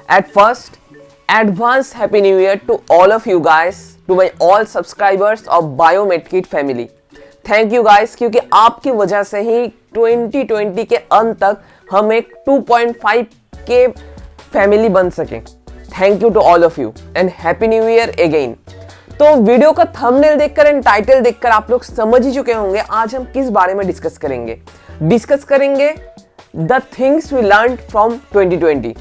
At first, advance Happy New Year to all of you guys, to my all subscribers of BioMedKit family. Thank you guys, क्योंकि आपकी वजह से ही 2020 के अंत तक हम एक 2.5 के फैमिली बन सके. Thank you to all of you and Happy New Year again. तो वीडियो का थंबनेल देखकर एंड टाइटल देखकर आप लोग समझ ही चुके होंगे आज हम किस बारे में डिस्कस करेंगे the things we learn from 2020.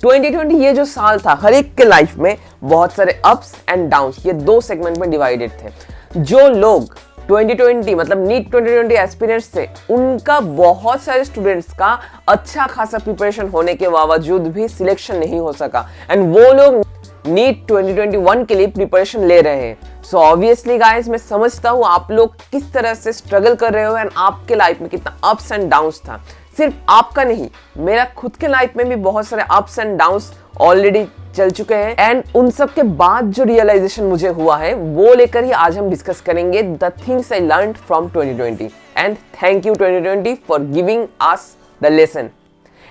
2020 ये जो साल था हर एक के लाइफ में बहुत सारे अप्स एंड डाउन्स, ये दो सेगमेंट में डिवाइडेड थे. जो लोग 2020 मतलब नीट 2020 एस्पिरेंट्स थे, उनका बहुत सारे स्टूडेंट्स का अच्छा खासा प्रिपरेशन होने के बावजूद भी सिलेक्शन नहीं हो सका एंड वो लोग नीट 2021 के लिए प्रिपरेशन ले रहे हैं. सो ऑब्वियसली गाइस, मैं समझता हूँ आप लोग किस तरह से स्ट्रगल कर रहे हो एंड आपके लाइफ में कितना अप्स एंड डाउन्स था. सिर्फ आपका नहीं, मेरा खुद के लाइफ में भी बहुत सारे अप्स एंड डाउन्स ऑलरेडी चल चुके हैं एंड उन सब के बाद जो रियलाइजेशन मुझे हुआ है वो लेकर ही आज हम डिस्कस करेंगे the things I learned from 2020. And thank you 2020 for giving us the lesson.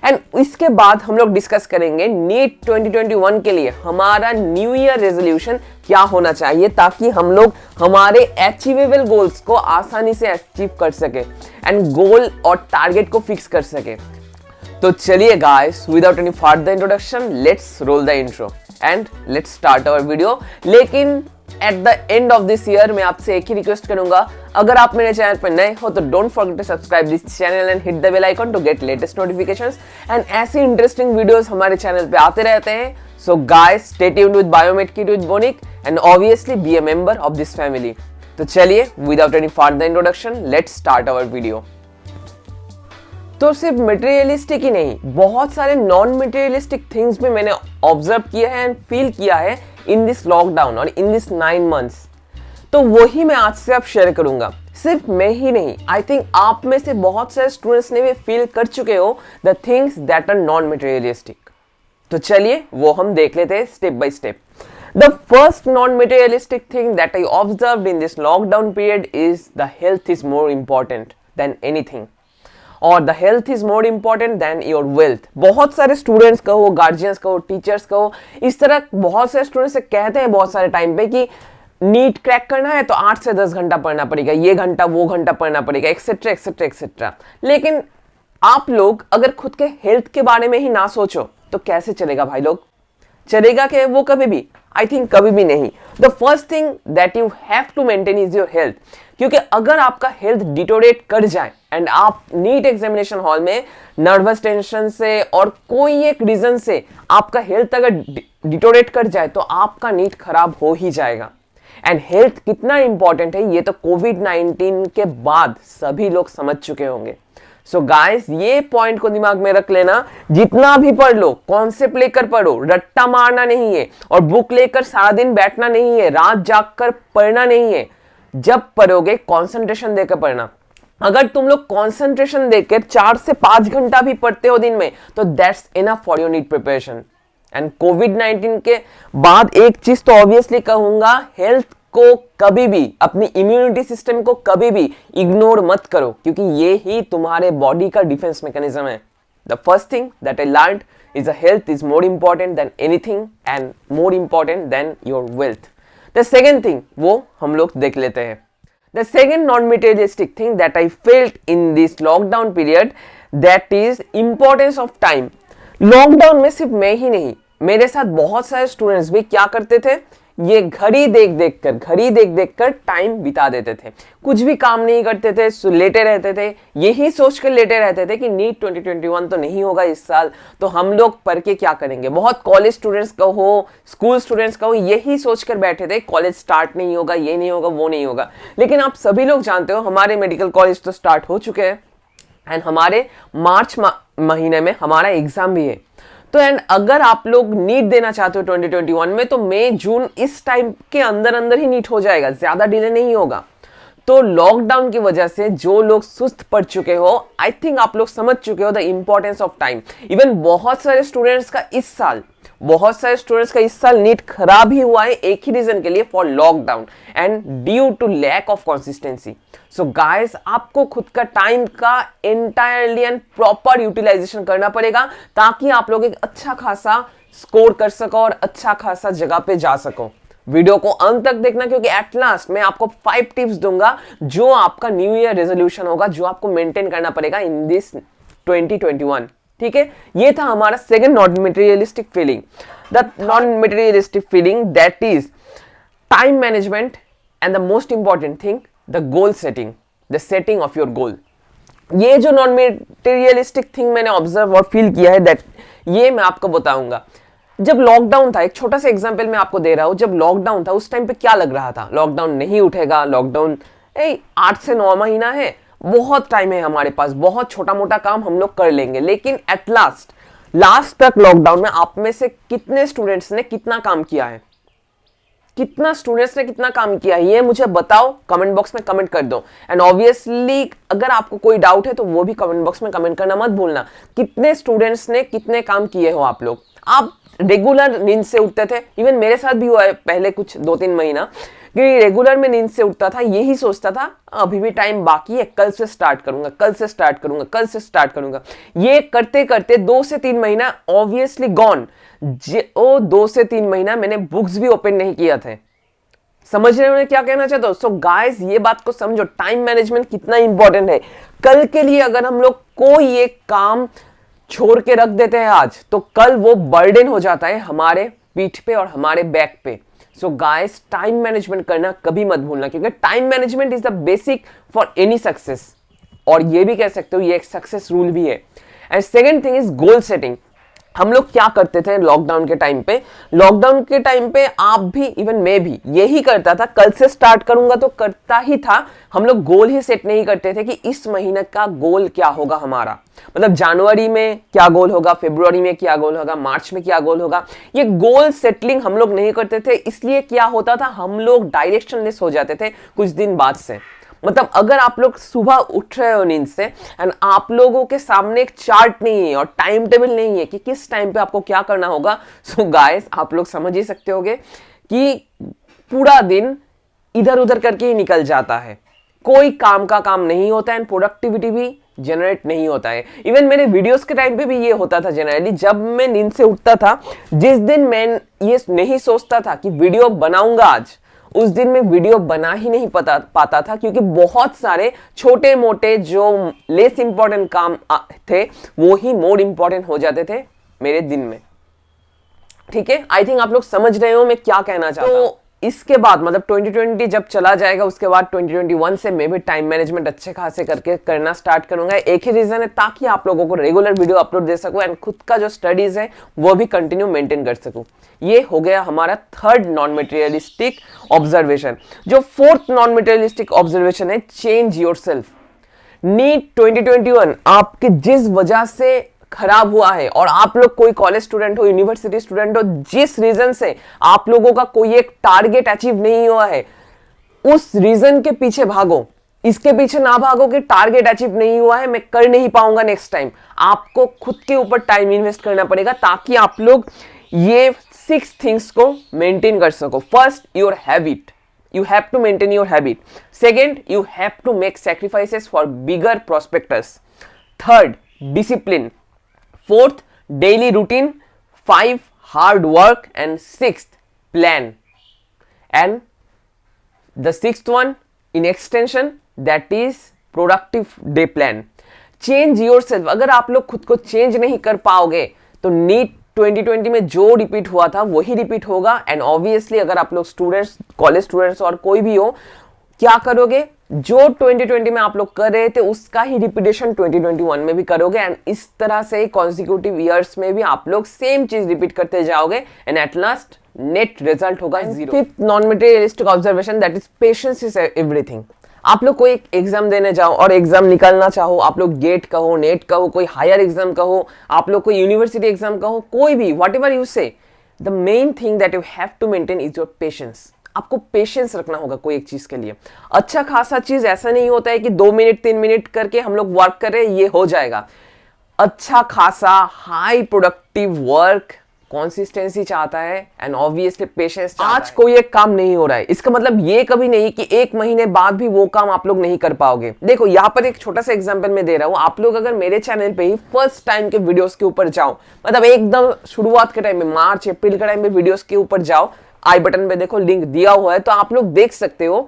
And इसके बाद हम लोग डिस्कस करेंगे नीट 2021 के लिए हमारा न्यू ईयर रेजोल्यूशन क्या होना चाहिए ताकि हम लोग हमारे अचीवेबल गोल्स को आसानी से अचीव कर सके एंड गोल और टारगेट को फिक्स कर सके. तो चलिए guys, without any further introduction, let's roll the intro and let's start our video. लेकिन at the end of this year मैं आपसे एक ही रिक्वेस्ट करूंगा, अगर आप मेरे चैनल पर नए हो तो don't forget to subscribe this channel and hit the bell icon to get latest notifications. And ऐसी इंटरेस्टिंग वीडियोस हमारे चैनल पे आते रहते हैं. So guys, stay tuned with Biomedkit with Bonik and obviously be a member of this family. तो चलिए, without any further introduction, let's start our video. तो सिर्फ मटेरियलिस्टिक ही नहीं, बहुत सारे नॉन मटेरियलिस्टिक थिंग्स भी मैंने ऑब्जर्व किया है एंड फील किया है इन दिस लॉकडाउन और इन दिस 9 months. तो वही मैं आज से अब शेयर करूंगा. सिर्फ मैं ही नहीं, आई थिंक आप में से बहुत सारे स्टूडेंट्स ने भी फील कर चुके हो the things that are non materialistic. तो चलिए वो हम देख लेते हैं step by step. The first non materialistic thing that I observed in this lockdown period is the health is more important than anything और the health is more important than your wealth. बहुत सारे students कहो, guardians कहो, teachers कहो, इस तरह बहुत सारे स्टूडेंट्स से कहते हैं बहुत सारे टाइम पे कि नीट क्रैक करना है तो 8 से 10 घंटा पढ़ना पड़ेगा, ये घंटा वो घंटा पढ़ना पड़ेगा, एक्सेट्रा एक्सेट्रा एक्सेट्रा. लेकिन आप लोग अगर खुद के हेल्थ के बारे में ही ना सोचो तो कैसे चलेगा भाई लोग? चलेगा क्या वो कभी भी? आई थिंक कभी भी नहीं. The first thing that you have to maintain is your health. क्योंकि अगर आपका हेल्थ डिटोरेट कर जाए एंड आप नीट एग्जामिनेशन हॉल में नर्वस टेंशन से और कोई एक रीजन से आपका हेल्थ अगर डिटोरेट कर जाए तो आपका नीट खराब हो ही जाएगा. एंड हेल्थ कितना इंपॉर्टेंट है ये तो कोविड-19 के बाद सभी लोग समझ चुके होंगे. सो गाइस, ये पॉइंट को दिमाग में रख लेना. जितना भी पढ़ लो, कॉन्सेप्ट लेकर पढ़ो, रट्टा मारना नहीं है और बुक लेकर सारा दिन बैठना नहीं है, रात जागकर पढ़ना नहीं है. जब पढ़ोगे कंसंट्रेशन देकर पढ़ना. अगर तुम लोग कंसंट्रेशन देकर 4 से 5 घंटा भी पढ़ते हो दिन में तो that's enough for your NEET preparation. And कोविड-19 के बाद एक चीज तो ऑब्वियसली कहूंगा, हेल्थ को कभी भी, अपनी इम्यूनिटी सिस्टम को कभी भी इग्नोर मत करो क्योंकि ये ही तुम्हारे बॉडी का डिफेंस मैकेनिज्म है. The first thing that I learned is the health is more important than anything and more important than your wealth. The second thing वो हम लोग देख लेते हैं. The second non materialistic thing that I felt in this lockdown period that is importance of time. Lockdown में सिर्फ मैं ही नहीं, मेरे साथ बहुत सारे स्टूडेंट्स भी क्या करते थे, ये घड़ी देख देख कर टाइम बिता देते थे. कुछ भी काम नहीं करते थे, लेटे रहते थे, यही सोचकर लेटे रहते थे कि नीट 2021 तो नहीं होगा इस साल, तो हम लोग पढ़ के क्या करेंगे. बहुत कॉलेज स्टूडेंट्स का हो, स्कूल स्टूडेंट्स का हो, यही सोचकर बैठे थे कॉलेज स्टार्ट नहीं होगा, ये नहीं होगा, वो नहीं होगा. लेकिन आप सभी लोग जानते हो हमारे मेडिकल कॉलेज तो स्टार्ट हो चुके हैं एंड हमारे मार्च महीने में हमारा एग्जाम भी है. तो एंड अगर आप लोग नीट देना चाहते हो 2021 में तो मई जून इस टाइम के अंदर अंदर ही नीट हो जाएगा, ज्यादा डिले नहीं होगा. तो लॉकडाउन की वजह से जो लोग सुस्त पड़ चुके हो, आई थिंक आप लोग समझ चुके हो the importance of time. Even बहुत सारे स्टूडेंट्स का इस साल बहुत सारे स्टूडेंट्स का इस साल नीट खराब ही हुआ है एक ही रीजन के लिए, for lockdown and due to lack of consistency. So guys, आपको खुद का टाइम का एंटायरली एंड प्रॉपर यूटिलाइजेशन करना पड़ेगा ताकि आप लोग एक अच्छा खासा स्कोर कर सको और अच्छा खासा जगह पे जा सको। वीडियो को अंत तक देखना क्योंकि एट लास्ट मैं आपको 5 टिप्स दूंगा जो आपका न्यू ईयर रेजोल्यूशन होगा, जो आपको मेंटेन करना पड़ेगा इन दिस 2021। ठीक है, ये था हमारा second non materialistic feeling. The non materialistic feeling that is time management and the most important thing the goal setting, the setting of your goal. ये जो नॉन मटेरियलिस्टिक थिंग मैंने ऑब्जर्व और feel किया है दैट, ये मैं आपको बताऊंगा। जब लॉकडाउन था, एक छोटा सा एग्जांपल मैं आपको दे रहा हूं, जब लॉकडाउन था उस टाइम पे क्या लग रहा था, लॉकडाउन नहीं उठेगा, लॉकडाउन 8 से 9 महीना है, बहुत टाइम है हमारे पास, बहुत छोटा मोटा काम हम लोग कर लेंगे। लेकिन एट लास्ट तक लॉकडाउन में आप में से कितने स्टूडेंट्स ने कितना काम किया है, कितना स्टूडेंट्स ने कितना काम किया है, ये मुझे बताओ, कमेंट बॉक्स में कमेंट कर दो। एंड ऑब्वियसली अगर आपको कोई डाउट है तो वो भी कमेंट बॉक्स में कमेंट करना मत भूलना, कितने स्टूडेंट्स ने कितने काम किए हो आप लोग। आप रेगुलर नींद से उठते थे, इवन मेरे साथ भी हुआ है पहले कुछ 2-3 महीना कि रेगुलर में नींद से उठता था, यही सोचता था अभी भी टाइम बाकी है, कल से स्टार्ट करूंगा, कल से स्टार्ट करूंगा, कल से स्टार्ट करूंगा। ये करते करते 2 से 3 महीना ऑब्वियसली गॉन। 2 से 3 महीना मैंने बुक्स भी ओपन नहीं किया थे। समझ रहे हो मैं क्या कहना चाहता हूं? सो गाइस, ये बात को समझो, टाइम मैनेजमेंट कितना इंपॉर्टेंट है। कल के लिए अगर हम लोग कोई एक काम छोड़ के रख देते हैं आज, तो कल वो बर्डन हो जाता है हमारे पीठ पे और हमारे बैक पे। सो गाइस, टाइम मैनेजमेंट करना कभी मत भूलना क्योंकि time management is the basic for any success, और ये भी कह सकते हो ये एक सक्सेस रूल भी है। And second thing is goal setting. हम लोग क्या करते थे लॉकडाउन के टाइम पे, लॉकडाउन के टाइम पे आप भी, इवन मैं भी यही करता था, कल से स्टार्ट करूंगा तो करता ही था। हम लोग गोल ही सेट नहीं करते थे कि इस महीने का गोल क्या होगा हमारा, मतलब जनवरी में क्या गोल होगा, फरवरी में क्या गोल होगा, मार्च में क्या गोल होगा। ये गोल सेटलिंग हम लोग नहीं करते थे, इसलिए क्या होता था, हम लोग डायरेक्शनलेस हो जाते थे कुछ दिन बाद से। मतलब अगर आप लोग सुबह उठ रहे हो नींद से एंड आप लोगों के सामने एक चार्ट नहीं है और टाइम टेबल नहीं है कि किस टाइम पे आपको क्या करना होगा, सो गाइस आप लोग समझ ही सकते होगे कि पूरा दिन इधर उधर करके ही निकल जाता है, कोई काम का काम नहीं होता है एंड प्रोडक्टिविटी भी जनरेट नहीं होता है। इवन मेरे वीडियोस के टाइम पे भी ये होता था जनरली, जब मैं नींद से उठता था, जिस दिन मैं ये नहीं सोचता था कि वीडियो बनाऊंगा आज, उस दिन मैं वीडियो बना ही नहीं पाता था क्योंकि बहुत सारे छोटे मोटे जो लेस इंपॉर्टेंट काम थे वो ही मोर इंपॉर्टेंट हो जाते थे मेरे दिन में। ठीक है, आई थिंक आप लोग समझ रहे हो मैं क्या कहना चाहता हूं। इसके बाद मतलब 2020 जब चला जाएगा उसके बाद 2021 से मैं भी टाइम मैनेजमेंट अच्छे खासे करके करना स्टार्ट करूंगा। एक ही रीजन है, ताकि आप लोगों को रेगुलर वीडियो अपलोड दे सकूं एंड खुद का जो स्टडीज है वो भी कंटिन्यू मेंटेन कर सकूं। ये हो गया हमारा थर्ड नॉन मटेरियलिस्टिक ऑब्जर्वेशन। जो फोर्थ नॉन मटेरियलिस्टिक ऑब्जर्वेशन है, चेंज योरसेल्फ। नीट 2021 आपके जिस वजह से खराब हुआ है, और आप लोग कोई कॉलेज स्टूडेंट हो, यूनिवर्सिटी स्टूडेंट हो, जिस रीजन से आप लोगों का कोई एक टारगेट अचीव नहीं हुआ है, उस रीजन के पीछे भागो। इसके पीछे ना भागो कि टारगेट अचीव नहीं हुआ है, मैं कर नहीं पाऊंगा नेक्स्ट टाइम। आपको खुद के ऊपर टाइम इन्वेस्ट करना पड़ेगा ताकि आप लोग ये 6 थिंग्स को मेंटेन कर सको। First, your habit, you have to maintain your habit. Second, you have to make sacrifices for bigger prospectors. Third, discipline. Fourth, daily routine. 5, hard work. And 6th, plan. And the 6th one in extension, that is productive day plan. Change yourself. अगर आप लोग खुद को change नहीं कर पाओगे तो NEET 2020 में जो रिपीट हुआ था वही रिपीट होगा। एंड ऑब्वियसली अगर आप लोग स्टूडेंट्स, कॉलेज स्टूडेंट्स और कोई भी हो, क्या करोगे, जो 2020 में आप लोग कर रहे थे उसका ही रिपीटेशन 2021 में भी करोगे। एंड इस तरह से कॉन्सिक्यूटिव ईयर्स में भी आप लोग सेम चीज रिपीट करते जाओगे and at last net result होगा 0। Fifth non materialistic observation, that is patience is everything. आप लोग कोई एक एग्जाम देने जाओ और एग्जाम निकालना चाहो, आप लोग गेट कहो, नेट कहो, कोई हायर एग्जाम कहो, आप लोग कोई यूनिवर्सिटी एग्जाम कहो, कोई भी, whatever you say, the main thing that you have to maintain is your patience. आपको पेशेंस रखना होगा कोई एक चीज के लिए। अच्छा खासा चीज ऐसा नहीं होता है कि 2 मिनट 3 मिनट करके हम लोग वर्क कर रहे हैं ये हो जाएगा। अच्छा खासा हाई प्रोडक्टिव वर्क कंसिस्टेंसी चाहता है एंड ऑब्वियसली पेशेंस। आज कोई एक काम नहीं हो रहा है, इसका मतलब ये कभी नहीं कि 1 महीने बाद भी वो काम आप लोग नहीं कर पाओगे। देखो यहाँ पर एक छोटा सा एग्जांपल मैं दे रहा हूँ। आप लोग अगर मेरे चैनल पे ही फर्स्ट टाइम के वीडियोस के ऊपर जाओ, मतलब एकदम शुरुआत के टाइम में, मार्च अप्रैल के टाइम में वीडियोस के ऊपर जाओ, आई बटन पे देखो लिंक दिया हुआ है, तो आप लोग देख सकते हो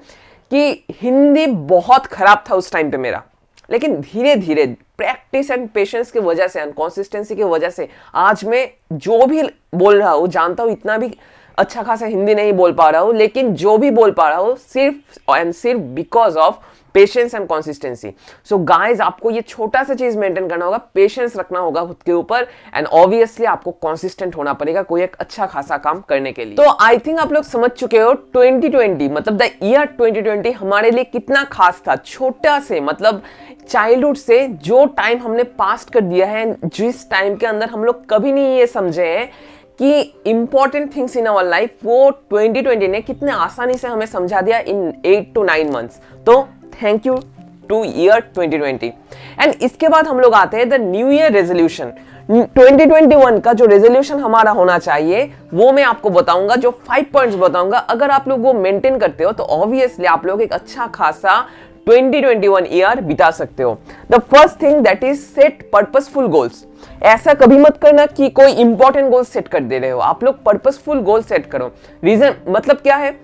कि हिंदी बहुत खराब था उस टाइम पे मेरा, लेकिन धीरे धीरे प्रैक्टिस एंड पेशेंस की वजह से एंड कंसिस्टेंसी की वजह से आज मैं जो भी बोल रहा हूँ, जानता हूँ इतना भी अच्छा खासा हिंदी नहीं बोल पा रहा हूँ, लेकिन जो भी बोल पा रहा हूँ सिर्फ एंड सिर्फ because of patience and consistency. So guys, आपको ये छोटा सा चीज मेंटेन करना होगा, पेशेंस रखना होगा खुद के ऊपर एंड ऑब्वियसली आपको कंसिस्टेंट होना पड़ेगा कोई एक अच्छा खासा काम करने के लिए। तो आई थिंक आप लोग समझ चुके हो 2020 मतलब द ईयर 2020 हमारे लिए कितना खास था। छोटा से मतलब चाइल्डहुड से जो टाइम हमने पास कर दिया है, जिस टाइम के अंदर हम लोग कभी नहीं ये समझे हैं कि important things in our life, वो 2020 ने कितने आसानी से हमें समझा दिया इन 8 to 9 मंथ्स। तो thank you to year 2020। And इसके बाद हम लोग आते हैं द न्यू ईयर रेजोल्यूशन। 2021 का जो रेजोल्यूशन हमारा होना चाहिए वो मैं आपको बताऊंगा, जो 5 पॉइंट्स बताऊंगा। अगर आप लोग वो मेंटेन करते हो तो ऑब्वियसली आप लोग एक अच्छा खासा 2021 ईयर बिता सकते हो। The first thing that is set purposeful goals. ऐसा कभी मत करना कि कोई इंपॉर्टेंट गोल सेट कर दे रहे हो, आप लोग पर्पसफुल गोल सेट करो। रीजन मतलब क्या है,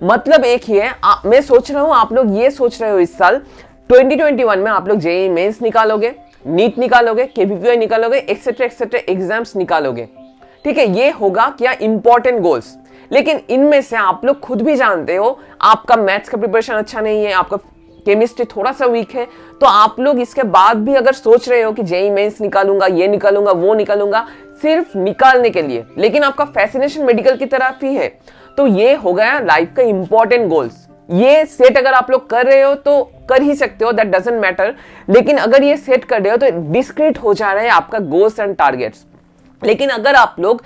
मतलब एक ही है। मैं सोच रहा हूं आप लोग ये सोच रहे हो इस साल 2021 में आप लोग जेईई मेंस निकालोगे, नीट निकालोगे, केवीपीआई निकालोगे, एक्सेट्रा एक्सेट्रा एग्जाम्स निकालोगे, ठीक है। ये होगा क्या इंपॉर्टेंट गोल्स, लेकिन इनमें से आप लोग खुद भी जानते हो आपका मैथ्स का प्रिपरेशन अच्छा नहीं है, आपका केमिस्ट्री थोड़ा सा वीक है, तो आप लोग इसके बाद भी अगर सोच रहे हो कि जेईई मेंस निकालूंगा, ये निकालूंगा, वो निकालूंगा, सिर्फ निकालने के लिए, लेकिन आपका फैसिनेशन मेडिकल की तरफ ही है, तो ये हो गया लाइफ का इंपॉर्टेंट गोल्स। ये सेट अगर आप लोग कर रहे हो तो कर ही सकते हो, दैट डजंट मैटर। लेकिन अगर ये सेट कर रहे हो तो डिस्क्रीट हो जा रहा है आपका गोल्स एंड टारगेट्स। लेकिन अगर आप लोग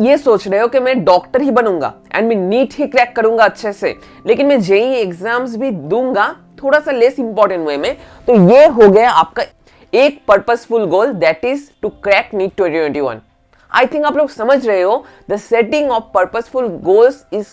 ये सोच रहे हो कि मैं डॉक्टर ही बनूंगा एंड मैं नीट ही क्रैक करूंगा अच्छे से, लेकिन मैं जेईई एग्जाम्स भी दूंगा थोड़ा सा लेस इंपॉर्टेंट वे में, तो ये हो गया आपका एक purposeful goal, that is to crack NEET 2021। I think आप लोग समझ रहे हो the setting of purposeful goals is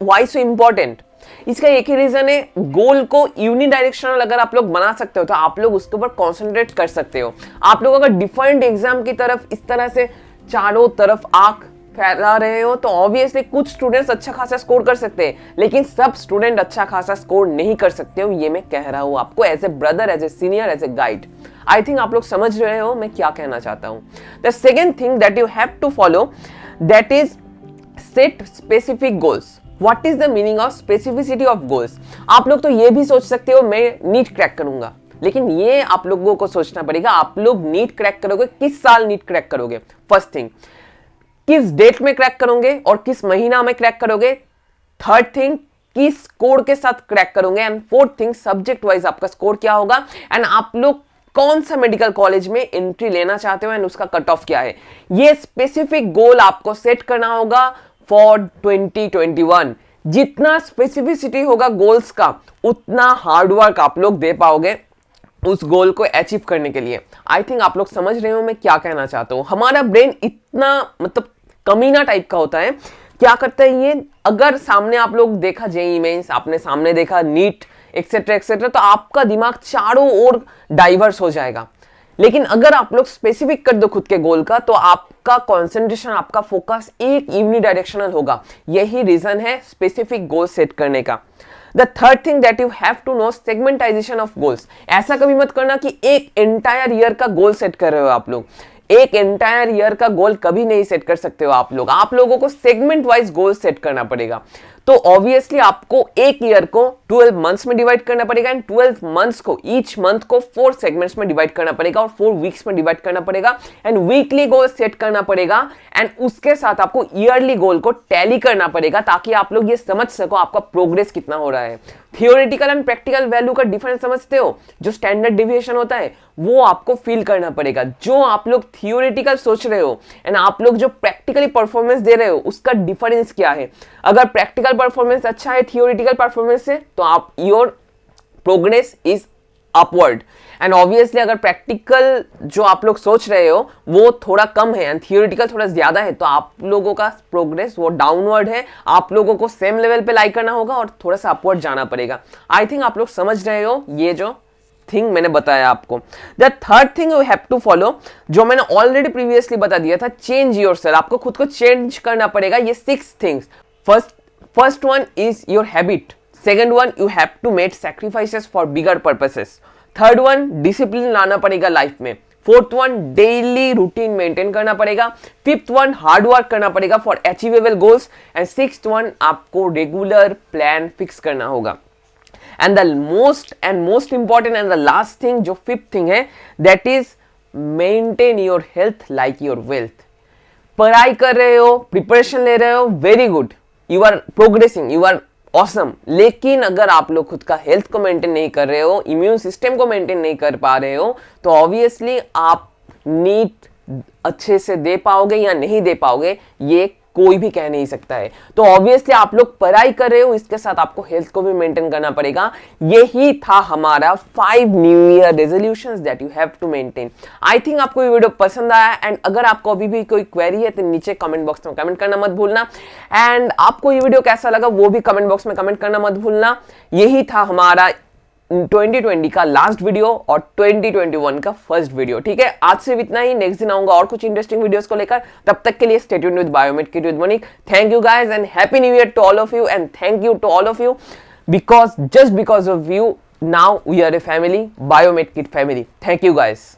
why so important. इसका एक ही रीजन है, गोल को यूनिडायरेक्शनल अगर आप लोग बना सकते हो तो आप लोग उसके ऊपर कॉन्सेंट्रेट कर सकते हो। आप लोग अगर डिफरेंट एग्जाम की तरफ इस तरह से चारों तरफ आंख फैला रहे हो तो ऑब्वियसली कुछ स्टूडेंट्स अच्छा खासा स्कोर कर सकते हैं, लेकिन सब स्टूडेंट अच्छा खासा स्कोर नहीं कर सकते हो। ये मैं कह रहा हूं आपको as a brother, as a senior, as a guide. I think आप लोग समझ रहे हो मैं क्या कहना चाहता हूं। The second thing that you have to follow, that is set specific goals. What is the meaning of specificity of goals? आप लोग तो ये भी सोच सकते हो मैं नीट क्रैक करूंगा, लेकिन ये आप लोगों को सोचना पड़ेगा आप लोग नीट क्रैक करोगे, किस साल नीट क्रैक करोगे। फर्स्ट थिंग, किस डेट में क्रैक करोगे और किस महीना में क्रैक करोगे। थर्ड थिंग, किस स्कोर के साथ क्रैक करोगे। And fourth thing, subject wise आपका स्कोर क्या होगा एंड आप लोग कौन सा मेडिकल कॉलेज में एंट्री लेना चाहते हो एंड उसका कट ऑफ क्या है। ये स्पेसिफिक गोल आपको सेट करना होगा फॉर 2021। जितना स्पेसिफिसिटी होगा गोल्स का, उतना हार्डवर्क आप लोग दे पाओगे उस गोल को अचीव करने के लिए। आई थिंक आप लोग समझ रहे हो मैं क्या कहना चाहता हूं। हमारा ब्रेन इतना मतलब कमीना टाइप का होता है, क्या करता है ये, अगर सामने आप लोग देखा जेईई मेंस, आपने सामने देखा नीट एक्सेट्रा एक्सेट्रा, तो आपका दिमाग चारों ओर डाइवर्स हो जाएगा। लेकिन अगर आप लोग स्पेसिफिक कर दो खुद के गोल का, तो आपका कंसंट्रेशन, आपका फोकस एक यूनिडायरेक्शनल होगा। यही रीजन है स्पेसिफिक गोल सेट करने का। The third thing that you have to know, segmentization of goals. ऐसा कभी मत करना कि एक एंटायर ईयर का गोल सेट कर रहे हो आप लोग। एक एंटायर ईयर का गोल कभी नहीं सेट कर सकते हो आप लोग। आप लोगों को सेगमेंट वाइज गोल सेट करना पड़ेगा। तो ऑब्वियसली आपको एक ईयर को 12 मंथ्स में डिवाइड करना पड़ेगा एंड 12 मंथ्स को, ईच मंथ को 4 सेगमेंट्स में डिवाइड करना पड़ेगा और 4 वीक्स में डिवाइड करना पड़ेगा एंड वीकली गोल सेट करना पड़ेगा एंड उसके साथ आपको ईयरली गोल को टैली करना पड़ेगा, ताकि आप लोग ये समझ सको आपका प्रोग्रेस कितना हो रहा है। थियोरेटिकल एंड प्रैक्टिकल वैल्यू का डिफरेंस समझते हो, जो स्टैंडर्ड डिविएशन होता है वो आपको फील करना पड़ेगा। जो आप लोग थियोरेटिकल सोच रहे हो एंड आप लोग जो प्रैक्टिकली परफॉर्मेंस दे रहे हो, उसका डिफरेंस क्या है। अगर प्रैक्टिकल परफॉर्मेंस अच्छा है थियोरेटिकल परफॉर्मेंस से, तो आप your progress is upward. And obviously अगर प्रैक्टिकल जो आप लोग सोच रहे हो वो थोड़ा कम है एंड थियोरिटिकल थोड़ा ज्यादा है, तो आप लोगों का प्रोग्रेस वो डाउनवर्ड है। आप लोगों को सेम लेवल पे लाइक करना होगा और थोड़ा सा अपवर्ड जाना पड़ेगा। आई थिंक आप लोग समझ रहे हो ये जो थिंग मैंने बताया आपको। The third thing you have to follow, जो मैंने ऑलरेडी प्रीवियसली बता दिया था, चेंज योरसेल्फ। आपको खुद को चेंज करना पड़ेगा। ये 6 things. First one is your habit. Second one, you have to make sacrifices for bigger purposes. Third one, discipline लाना पड़ेगा लाइफ में। Fourth one, daily routine maintain करना पड़ेगा। फिफ्थ वन, हार्ड वर्क करना पड़ेगा for achievable goals. And sixth one, आपको regular plan fix करना होगा। And the most important and the last thing, जो फिफ्थ थिंग है, that is maintain your health like your wealth. पढ़ाई कर रहे हो, प्रिपरेशन ले रहे हो, very good, you are progressing, you are awesome. लेकिन अगर आप लोग खुद का हेल्थ को मेंटेन नहीं कर रहे हो, इम्यून सिस्टम को मेंटेन नहीं कर पा रहे हो, तो ऑब्वियसली आप नीट अच्छे से दे पाओगे या नहीं दे पाओगे, ये कोई भी कह नहीं सकता है। तो ऑब्वियसली आप लोग पढ़ाई कर रहे हो, इसके साथ आपको हेल्थ को भी मेंटेन करना पड़ेगा। यही था हमारा 5 new year resolutions that you have to maintain. I think आपको ये वीडियो पसंद आया एंड अगर आपको अभी भी कोई क्वेरी है तो नीचे कमेंट बॉक्स में कमेंट करना मत भूलना। एंड आपको ये वीडियो कैसा लगा वो भी कमेंट बॉक्स में कमेंट करना मत भूलना। यही था हमारा 2020 का लास्ट वीडियो और 2021 का फर्स्ट वीडियो। ठीक है, आज से इतना ही। नेक्स्ट दिन आऊंगा और कुछ इंटरेस्टिंग वीडियोस को लेकर। तब तक के लिए stay tuned with Biomed kit with Manik. Thank you guys and happy new year to all of you. And thank you to all of you because just because of you now we are a family, Biomed kit family. Thank you guys.